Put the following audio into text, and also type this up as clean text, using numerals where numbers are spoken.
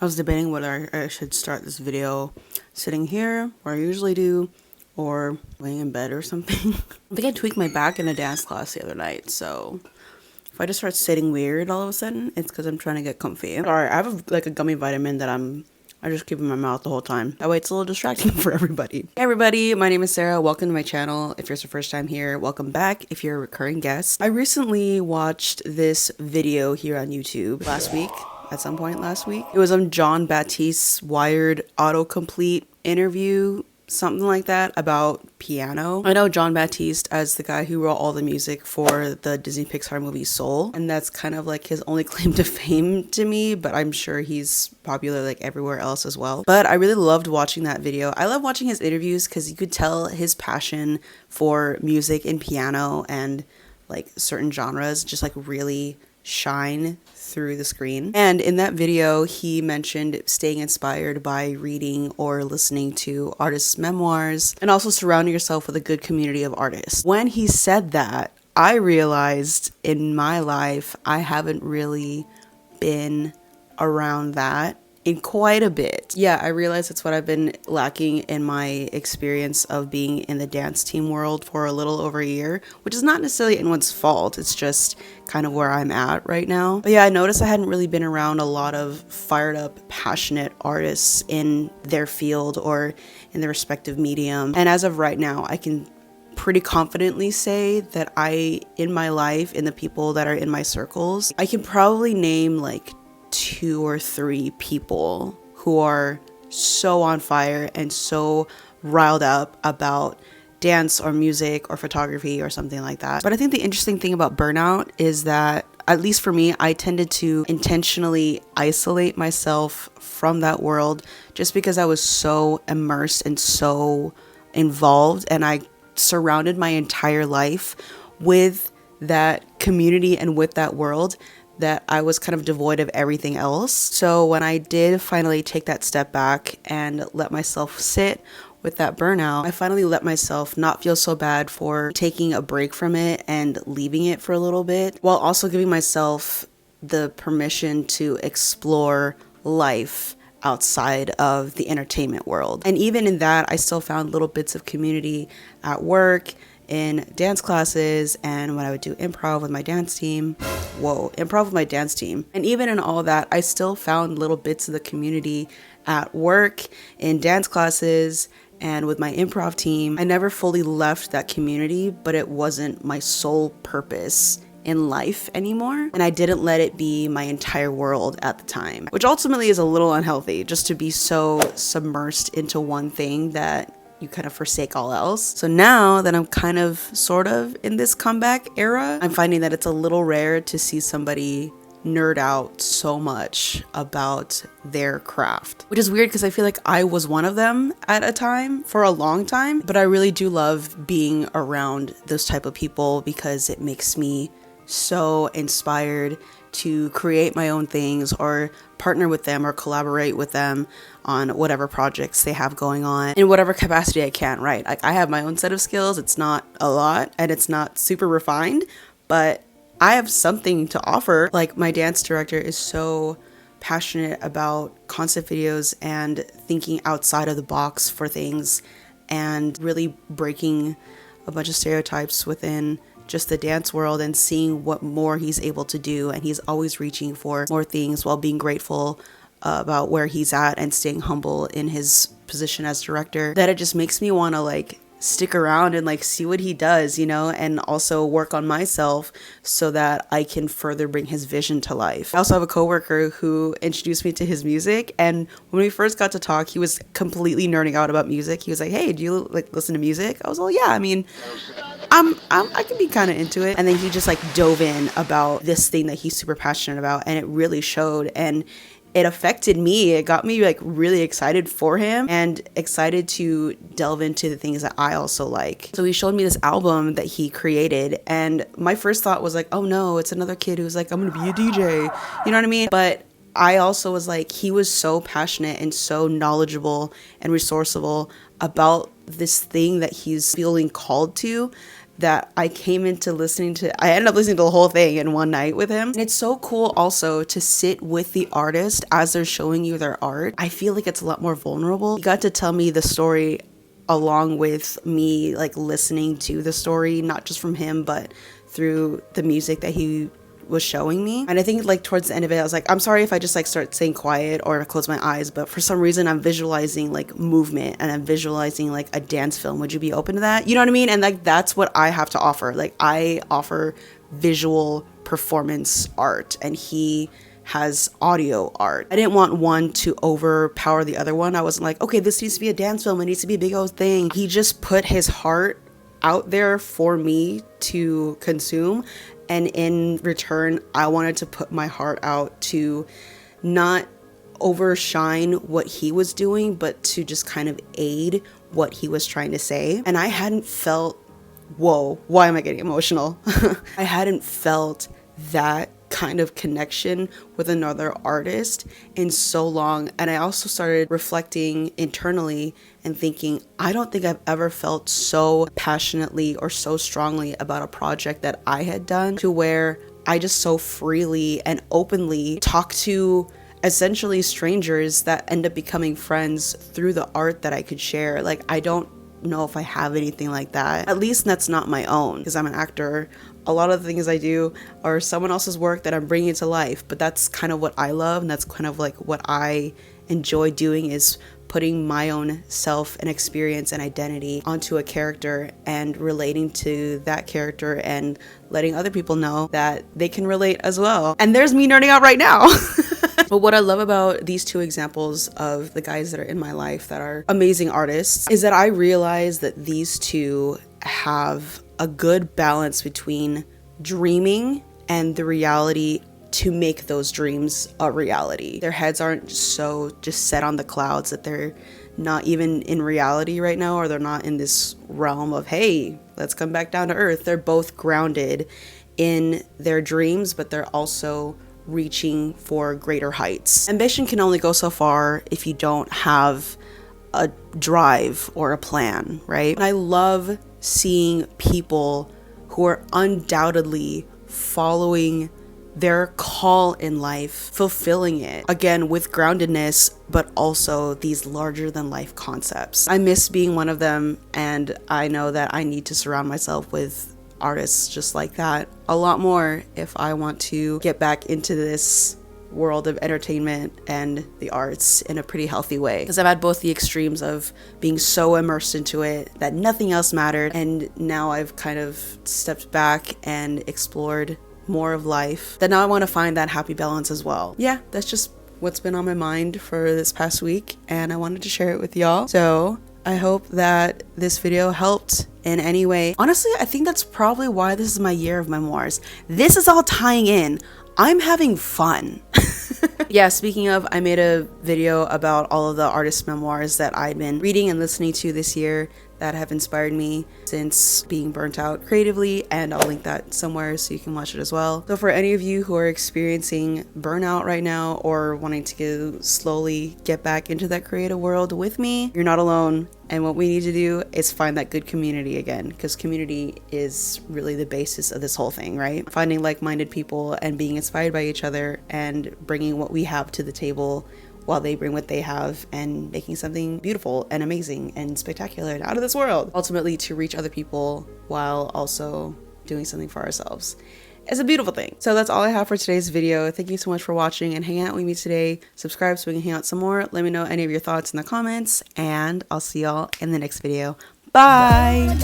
I was debating whether I should start this video sitting here, where I usually do, or laying in bed or something. I think I tweaked my back in a dance class the other night, so if I just start sitting weird all of a sudden, it's because I'm trying to get comfy. Alright, I have a gummy vitamin that I just keep in my mouth the whole time. That way it's a little distracting for everybody. Hey everybody, my name is Sarah. Welcome to my channel. If it's your first time here, welcome back. If you're a recurring guest, I recently watched this video here on YouTube at some point last week. It was on John Baptiste's Wired autocomplete interview, something like that, about piano. I know John Baptiste as the guy who wrote all the music for the Disney Pixar movie Soul, and that's kind of like his only claim to fame to me, but I'm sure he's popular like everywhere else as well. But I really loved watching that video. I love watching his interviews because you could tell his passion for music and piano and like certain genres just like really shine through the screen. And in that video, he mentioned staying inspired by reading or listening to artists' memoirs and also surrounding yourself with a good community of artists. When he said that, I realized in my life, I haven't really been around that in quite a bit. Yeah, I realize that's what I've been lacking in my experience of being in the dance team world for a little over a year, which is not necessarily anyone's fault. It's just kind of where I'm at right now. But yeah, I noticed I hadn't really been around a lot of fired up, passionate artists in their field or in their respective medium. And as of right now, I can pretty confidently say that in my life, in the people that are in my circles, I can probably name like 2 or 3 people who are so on fire and so riled up about dance or music or photography or something like that. But I think the interesting thing about burnout is that, at least for me, I tended to intentionally isolate myself from that world just because I was so immersed and so involved, and I surrounded my entire life with that community and with that world that I was kind of devoid of everything else. So when I did finally take that step back and let myself sit with that burnout, I finally let myself not feel so bad for taking a break from it and leaving it for a little bit, while also giving myself the permission to explore life outside of the entertainment world. And even in that, I still found little bits of community at work, in dance classes, and when I would do improv with my dance team. And even in all that, I still found little bits of the community at work, in dance classes, and with my improv team. I never fully left that community, but it wasn't my sole purpose in life anymore, and I didn't let it be my entire world at the time, which ultimately is a little unhealthy, just to be so submersed into one thing that you kind of forsake all else. So now that I'm kind of sort of in this comeback era, I'm finding that it's a little rare to see somebody nerd out so much about their craft, which is weird because I feel like I was one of them at a time for a long time. But I really do love being around those type of people because it makes me so inspired to create my own things or partner with them or collaborate with them on whatever projects they have going on in whatever capacity I can, right? Like, I have my own set of skills. It's not a lot and it's not super refined, but I have something to offer. Like, my dance director is so passionate about concept videos and thinking outside of the box for things and really breaking a bunch of stereotypes within just the dance world and seeing what more he's able to do. And he's always reaching for more things while being grateful about where he's at and staying humble in his position as director, that it just makes me want to like stick around and like see what he does, you know, and also work on myself so that I can further bring his vision to life. I also have a coworker who introduced me to his music, and when we first got to talk, he was completely nerding out about music. He was like, "Hey, do you like listen to music?" I was like, "Yeah, I mean, I can be kind of into it." And then he just like dove in about this thing that he's super passionate about, and it really showed, and it affected me. It got me like really excited for him and excited to delve into the things that I also like. So he showed me this album that he created, and my first thought was like, oh no, it's another kid who's like, I'm gonna be a DJ, you know what I mean? But I also was like, he was so passionate and so knowledgeable and resourceful about this thing that he's feeling called to, that I came into listening to. I ended up listening to the whole thing in one night with him. And it's so cool also to sit with the artist as they're showing you their art. I feel like it's a lot more vulnerable. He got to tell me the story along with me like listening to the story, not just from him, but through the music that he was showing me. And I think like towards the end of it, I was like, I'm sorry if I just like start staying quiet or close my eyes, but for some reason I'm visualizing like movement and I'm visualizing like a dance film. Would you be open to that? You know what I mean? And like that's what I have to offer. Like I offer visual performance art and he has audio art. I didn't want one to overpower the other one. I wasn't like, okay, this needs to be a dance film, it needs to be a big old thing. He just put his heart out there for me to consume, and in return I wanted to put my heart out to not overshine what he was doing, but to just kind of aid what he was trying to say. And I hadn't felt, whoa, why am I getting emotional? I hadn't felt that kind of connection with another artist in so long. And I also started reflecting internally and thinking, I don't think I've ever felt so passionately or so strongly about a project that I had done, to where I just so freely and openly talk to essentially strangers that end up becoming friends through the art that I could share. Like, I don't know if I have anything like that. At least that's not my own, because I'm an actor. A lot of the things I do are someone else's work that I'm bringing to life, but that's kind of what I love, and that's kind of like what I enjoy doing, is putting my own self and experience and identity onto a character and relating to that character and letting other people know that they can relate as well. And there's me nerding out right now. But what I love about these two examples of the guys that are in my life that are amazing artists is that I realize that these two have a good balance between dreaming and the reality to make those dreams a reality. Their heads aren't so just set on the clouds that they're not even in reality right now, or they're not in this realm of, hey, let's come back down to earth. They're both grounded in their dreams, but they're also reaching for greater heights. Ambition can only go so far if you don't have a drive or a plan, right? And I love seeing people who are undoubtedly following their call in life, fulfilling it, again with groundedness, but also these larger than life concepts. I miss being one of them, and I know that I need to surround myself with artists just like that a lot more if I want to get back into this world of entertainment and the arts in a pretty healthy way, because I've had both the extremes of being so immersed into it that nothing else mattered, and now I've kind of stepped back and explored more of life, that now I want to find that happy balance as well. Yeah, that's just what's been on my mind for this past week, and I wanted to share it with y'all. So I hope that this video helped in any way. Honestly, I think that's probably why this is my year of memoirs. This is all tying in. I'm having fun. Yeah, speaking of, I made a video about all of the artist memoirs that I've been reading and listening to this year that have inspired me since being burnt out creatively, and I'll link that somewhere so you can watch it as well. So for any of you who are experiencing burnout right now or wanting to slowly get back into that creative world with me, you're not alone. And what we need to do is find that good community again, because community is really the basis of this whole thing, right? Finding like-minded people and being inspired by each other and bringing what we have to the table while they bring what they have, and making something beautiful and amazing and spectacular and out of this world, ultimately to reach other people while also doing something for ourselves. It's a beautiful thing. So that's all I have for today's video. Thank you so much for watching and hanging out with me today. Subscribe so we can hang out some more. Let me know any of your thoughts in the comments, and I'll see y'all in the next video. Bye.